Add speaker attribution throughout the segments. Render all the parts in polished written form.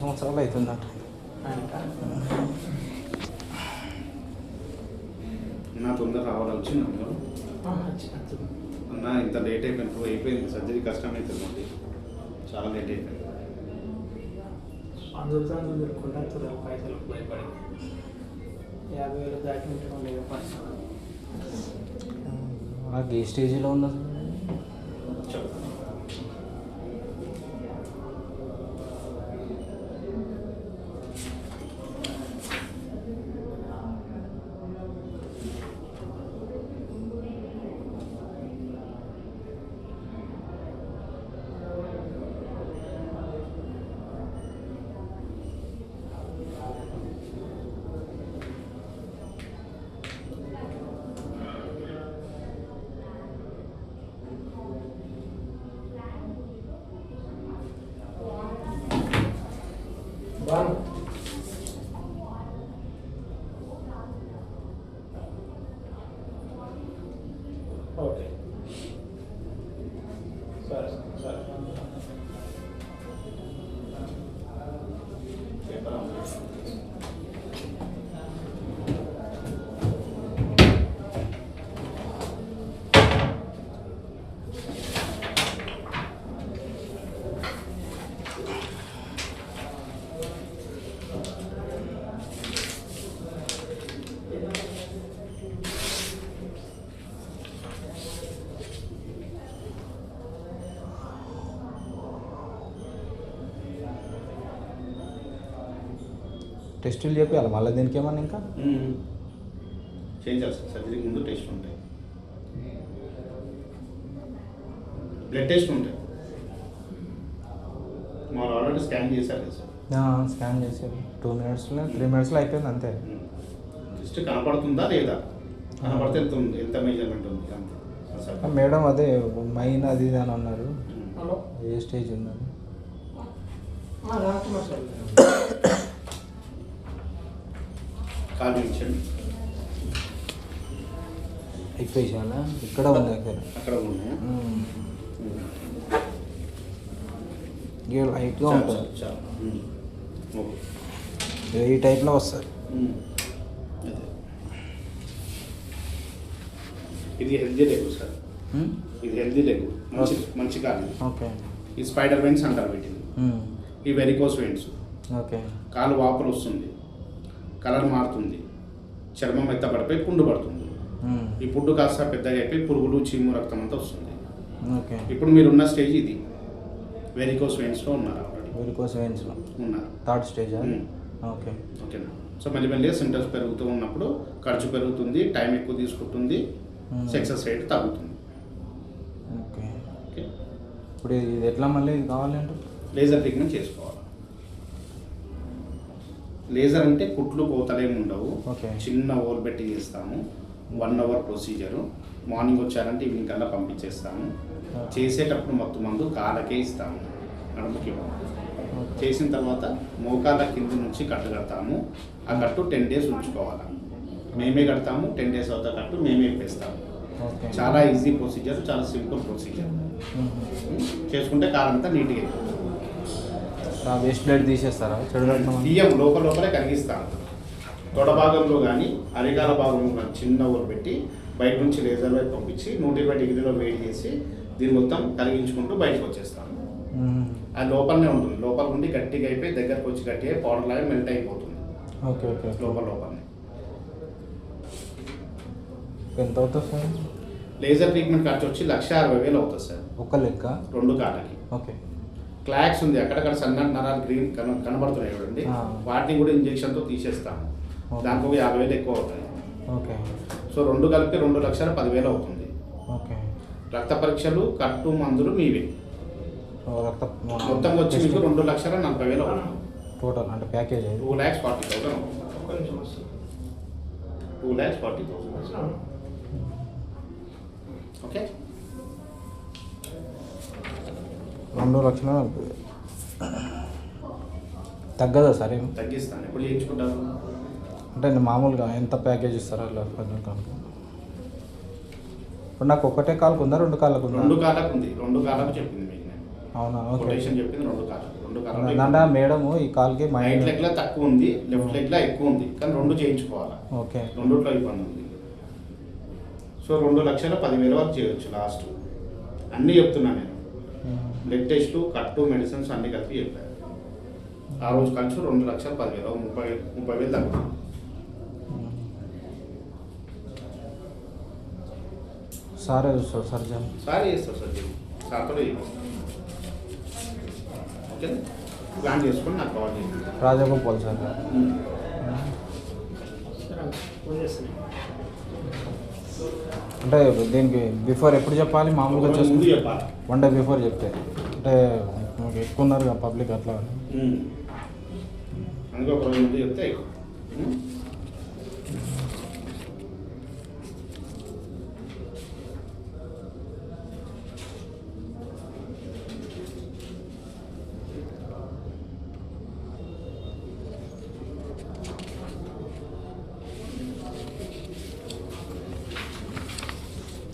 Speaker 1: సంవత్సరాలు అవుతుందట.
Speaker 2: నా తొందర రావాలి వచ్చింది అన్న. ఇంత లేట్ అయిపోయింది సర్జరీ కష్టమవుతుంది మళ్ళీ చాలా లేట్ అయిపోయింది.
Speaker 3: అందులో పైసలు భయపడి 50,000 దాటి ఉంటే
Speaker 1: నాకు ఏ స్టేజ్లో ఉన్నది?
Speaker 3: ఓకే సరే సరే
Speaker 1: టెస్టులు చెప్పాలి మళ్ళీ దీనికి ఏమన్నా ఇంకా
Speaker 2: చేయించాలి సార్. సర్జరీకి ముందు టెస్ట్ ఉంటాయి, బ్లడ్ టెస్ట్ ఉంటాయి. మాకు ఆల్రెడీ స్కాన్ చేశారు కదా సార్.
Speaker 1: స్కాన్ చేశారు 2 minutesలో 3 minutesలో అయిపోయింది అంతే.
Speaker 2: జస్ట్ కనపడుతుందా లేదా, కనపడితే ఎంత ఉంది, ఎంత మెజర్మెంట్ ఉంది అంత.
Speaker 1: మేడం అదే మైన్ అది ఇది అని అన్నారు.
Speaker 3: హలో
Speaker 1: ఏ స్టేజ్ ఉన్నది?
Speaker 2: కాల్ ఇచ్చండి.
Speaker 1: ఎక్వేషనా ఇక్కడ ఉంది
Speaker 2: అక్కడ ఉన్నాయా?
Speaker 1: లైట్గా ఉంటుంది,
Speaker 2: చాలా
Speaker 1: ఈ టైప్లో వస్తుంది.
Speaker 2: ఇది హెల్దీ లెగ్ సార్, ఇది హెల్దీ లెగ్, మంచి మంచి కాదు.
Speaker 1: ఓకే.
Speaker 2: ఈ స్పైడర్ వెయిన్స్ అంటారు వీటిని. ఈ వెరికోస్ వెయిన్స్.
Speaker 1: ఓకే.
Speaker 2: కాలు వాపులు వస్తుంది, కలర్ మారుతుంది, చర్మం మెత్తపడిపోయి పుండు పడుతుంది. ఈ పుండు కాస్త పెద్దగా అయిపోయి పురుగులు చీము రక్తం అంతా వస్తుంది.
Speaker 1: ఓకే.
Speaker 2: ఇప్పుడు మీరున్న స్టేజ్ ఇది, వెరికోస్ వెయిన్స్లో ఉన్నారు.
Speaker 1: వెరికోస్ వెయిన్స్లో
Speaker 2: ఉన్నారు,
Speaker 1: 3rd స్టేజ్. ఓకే.
Speaker 2: ఓకేనా. సో మెల్లిమెల్లిగా సింటమ్స్ పెరుగుతూ ఉన్నప్పుడు ఖర్చు పెరుగుతుంది, టైం ఎక్కువ తీసుకుంటుంది, సక్సెస్ రేట్ తగ్గుతుంది.
Speaker 1: ఓకే.
Speaker 2: ఓకే.
Speaker 1: ఇప్పుడు ఇది ఎట్లా మళ్ళీ ఇది కావాలంటే
Speaker 2: లేజర్ ట్రీట్మెంట్ చేసుకోవాలి. లేజర్ అంటే కుట్లు కోతలేమి ఉండవు.
Speaker 1: ఓకే.
Speaker 2: చిన్న ఓవర్ పెట్టి చేస్తాము. 1 hour ప్రొసీజరు. మార్నింగ్ వచ్చారంటే ఈవినింగ్ కల్లా పంపించేస్తాము. చేసేటప్పుడు మొత్తం మందు కాళ్ళకే ఇస్తాము, నడుముకి. చేసిన తర్వాత మోకాళ్ళ కింద నుంచి కట్టు కడతాము. ఆ కట్టు 10 days ఉంచుకోవాలి. మేమే కడతాము, 10 days అవుతా కట్టు మేమే ఇప్పేస్తాము. చాలా ఈజీ ప్రొసీజర్, చాలా సింపుల్ ప్రొసీజర్. చేసుకుంటే కాలంతా నీట్గా అయిపోతుంది.
Speaker 1: వేస్ట్ బ్లడ్ తీసేస్తారా?
Speaker 2: బియ్యం లోపలే కరిగిస్తాను. తొడ భాగంలో కానీ అరికాల భాగంలో కానీ చిన్న ఊరు పెట్టి బయట నుంచి లేజర్ వైపు పంపించి 120 degrees వేడి చేసి దీన్ని మొత్తం కరిగించుకుంటూ బయటకు వచ్చేస్తాను. అది లోపలనే ఉంటుంది, లోపల నుండి గట్టిగా అయిపోయి దగ్గరకు వచ్చి గట్టిగా పౌడర్ లాగా మెల్ట్ అయిపోతుంది.
Speaker 1: ఓకే. ఓకే.
Speaker 2: లోపలనే.
Speaker 1: ఎంత అవుతుంది సార్?
Speaker 2: లేజర్ ట్రీట్మెంట్ ఖర్చు వచ్చి 1,60,000 అవుతుంది సార్.
Speaker 1: ఒక లెక్క
Speaker 2: 2 కాళ్ళకి.
Speaker 1: ఓకే.
Speaker 2: క్లాక్స్ ఉంది, అక్కడక్కడ సన్న నరాలు గ్రీన్ కనబడుతున్నాయి చూడండి, వాటిని కూడా ఇంజెక్షన్తో తీసేస్తాము. దానికి ఒక 50,000 ఎక్కువ అవుతాయి.
Speaker 1: ఓకే.
Speaker 2: సో 2 కలిపి 2,10,000 అవుతుంది.
Speaker 1: ఓకే.
Speaker 2: రక్త పరీక్షలు, కట్టు, మందులు మీవే. మొత్తం వచ్చి మీకు 2,40,000 అవుతుంది
Speaker 1: టోటల్, అంటే ప్యాకేజ్
Speaker 2: 2,40,000 2,40,000. ఓకే.
Speaker 1: 2,40,000 తగ్గదా సార్? ఏమి
Speaker 2: తగ్గిస్తాను. ఎప్పుడు చేయించుకుంటారు
Speaker 1: అంటే మామూలుగా ఎంత ప్యాకేజ్ ఇస్తారా? అలా కొంచెం కనుక. ఇప్పుడు నాకు ఒకటే కాళ్ళకు ఉందా, 2 కాళ్ళకు ఉందా?
Speaker 2: 2 కాళ్ళకు ఉంది. 2 కాళ్ళకు చెప్పింది మీకు నేను.
Speaker 1: అవునా? ఓకే.
Speaker 2: కొటేషన్ చెప్పింది 2 కాళ్ళకు. రెండు కాలంలో
Speaker 1: అంటే మేడము ఈ కాల్కి
Speaker 2: రైట్
Speaker 1: మైండ్
Speaker 2: లెగ్లో తక్కువ ఉంది, లెఫ్ట్ లెగ్లో ఎక్కువ ఉంది, కానీ రెండు చేయించుకోవాలి.
Speaker 1: ఓకే
Speaker 2: రెండుట్లో ఇబ్బంది ఉంది. సో 2,10,000 వరకు చేయొచ్చు లాస్ట్. అన్నీ చెప్తున్నా నేను, బ్లడ్ టెస్ట్లు, కట్టు, మెడిసిన్స్ అన్నీ కలిపి చెప్పాను. ఆ రోజు కలిసి 2,10,000, 30,000 తగ్గుతుంది.
Speaker 1: సారే చూస్తారు సర్జన్.
Speaker 2: సార్ చేస్తారు సర్జరీ, సార్తో చేయిస్తాం. ఓకే, ప్లాన్ చేసుకొని నాకు కాల్ చేయండి.
Speaker 1: రాజగోపాల్ సార్.
Speaker 3: ఫోన్ చేస్తున్నాను.
Speaker 1: అంటే దీనికి బిఫోర్ ఎప్పుడు చెప్పాలి మామూలుగా
Speaker 2: ముందు
Speaker 1: చూసుకుంటే
Speaker 2: చెప్పాలి.
Speaker 1: 1 డే బిఫోర్ చెప్తే అంటే మీకు ఎక్కువ ఉన్నారు కదా పబ్లిక్ అట్లా.
Speaker 2: అందుకే ఒక రోజు ముందు చెప్తే ఎక్కువ.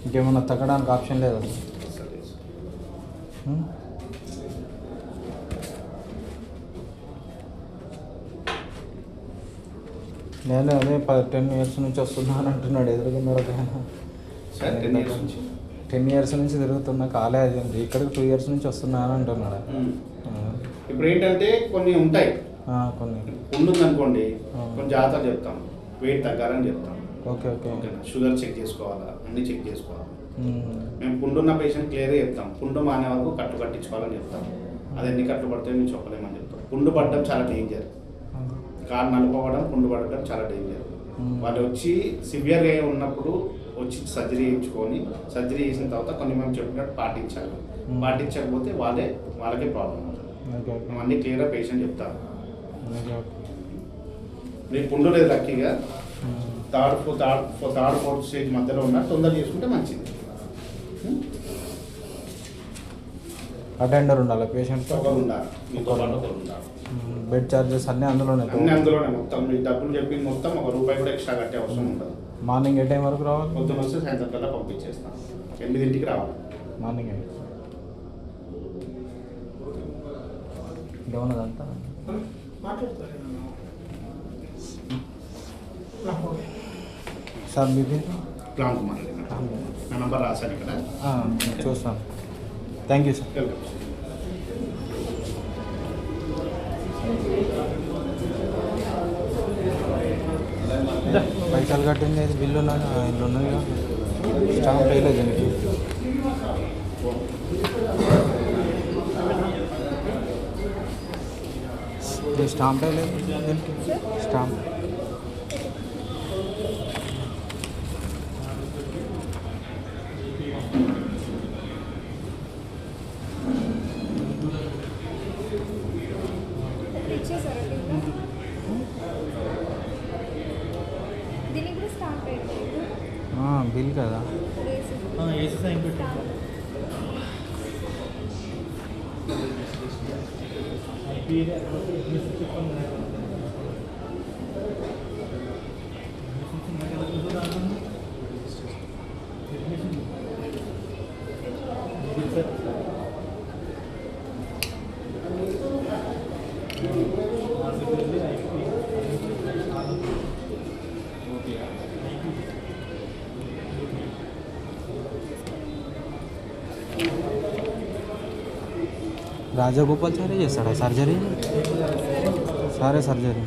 Speaker 1: ఇంకేమన్నా తగ్గడానికి ఆప్షన్ లేదా?
Speaker 2: సరే.
Speaker 1: నేను అదే 10 ఇయర్స్ నుంచి వస్తున్నాను అంటున్నాడు ఎదురుగున్నాడు.
Speaker 2: సార్ 10 ఇయర్స్ నుంచి
Speaker 1: 10 ఇయర్స్ నుంచి తిరుగుతున్నా కాలేజ్ ఇక్కడికి 2 ఇయర్స్ నుంచి వస్తున్నాను అంటున్నాడు.
Speaker 2: ఇప్పుడు ఏంటంటే కొన్ని ఉంటాయి,
Speaker 1: కొన్ని
Speaker 2: ఉండుందనుకోండి కొన్ని జాగ్రత్తలు చెప్తాం, వెయిట్ తగ్గాలని చెప్తాం.
Speaker 1: ఓకే ఓకే
Speaker 2: ఓకేనా, షుగర్ చెక్ చేసుకోవాలా, అన్నీ చెక్ చేసుకోవాలి. మేము పుండున్న పేషెంట్ క్లియర్గా చెప్తాం, పుండు మానే వరకు కట్టు కట్టించుకోవాలని చెప్తాం. అది ఎన్ని కట్లు పడితే మేము చెప్పలేమని చెప్తాం. పుండు పడడం చాలా డేంజర్, కాలు నలుపవడం, పుండు పడడం చాలా డేంజర్. వాళ్ళు వచ్చి సివియర్గా ఉన్నప్పుడు వచ్చి సర్జరీ చేయించుకొని, సర్జరీ చేసిన తర్వాత కొన్ని మేము చెప్పినట్టు పాటించాలి. పాటించకపోతే వాళ్ళకే ప్రాబ్లం అవుతుంది. మేము అన్నీ క్లియర్గా పేషెంట్ చెప్తాను. మీకు పుండు లేదు లక్కీగా, థర్డ్ ఫోర్త్ స్టేజ్ మధ్యలో ఉన్న తొందర చేసుకుంటే మంచిది.
Speaker 1: అటెండర్ ఉండాలి పేషెంట్,
Speaker 2: ఒకరు ఉండాలి, మీతో పాటు ఒకరు ఉండాలి.
Speaker 1: బెడ్ ఛార్జెస్ అన్నీ అందులోనే.
Speaker 2: అందులోనే మొత్తం మీ డబ్బులు చెప్పి మొత్తం ₹1 కూడా ఎక్స్ట్రా కట్టే అవసరం ఉంటుంది.
Speaker 1: మార్నింగ్ ఏ టైం వరకు రావాలి?
Speaker 2: పొద్దున వస్తే సాయంత్రం కల్లా పంపించేస్తాం. 8ంటికి రావాలి.
Speaker 1: మార్నింగ్ ఏమన్నదంతా
Speaker 3: మాట్లాడతారు
Speaker 1: సార్ మీ పేరు?
Speaker 2: ప్లాన్ కుమార్, నా నంబర్ రాశాను ఇక్కడ.
Speaker 1: చూస్తాను. Thank you sir.
Speaker 2: వెల్కమ్.
Speaker 1: పైసలు కట్టింది అది బిల్లు ఉన్నది, ఇల్లు ఉన్నది కదా, స్టాంప్ వేయలేదు దీనికి. ఇది స్టాంప్ వేయలేదు దీనికి, స్టాంప్. బిల్ కదా.
Speaker 3: ఏసీ సైన్ పెట్టి
Speaker 1: రాజగోపాల్ సారే చేస్తాడా సర్జరీ? సారే సర్జరీ.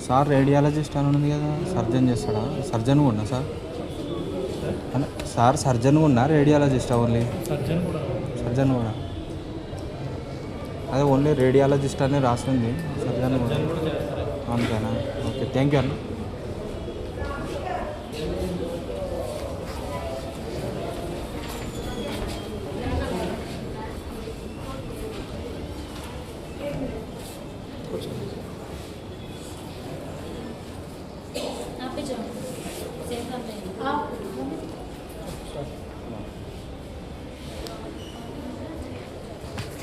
Speaker 1: సార్ రేడియాలజిస్ట్ అని ఉంది కదా, సర్జన్ చేస్తాడా? సర్జన్ కూడా సార్? సార్ సర్జన్ ఉన్నా రేడియాలజిస్ట్ ఓన్లీ? సర్జన్ కూడా అదే ఓన్లీ రేడియాలజిస్ట్ అని రాస్తుంది, సర్జన్ కూడా అంతేనా? ఓకే, థ్యాంక్ యూ అన్న.
Speaker 4: आप पे जाओ।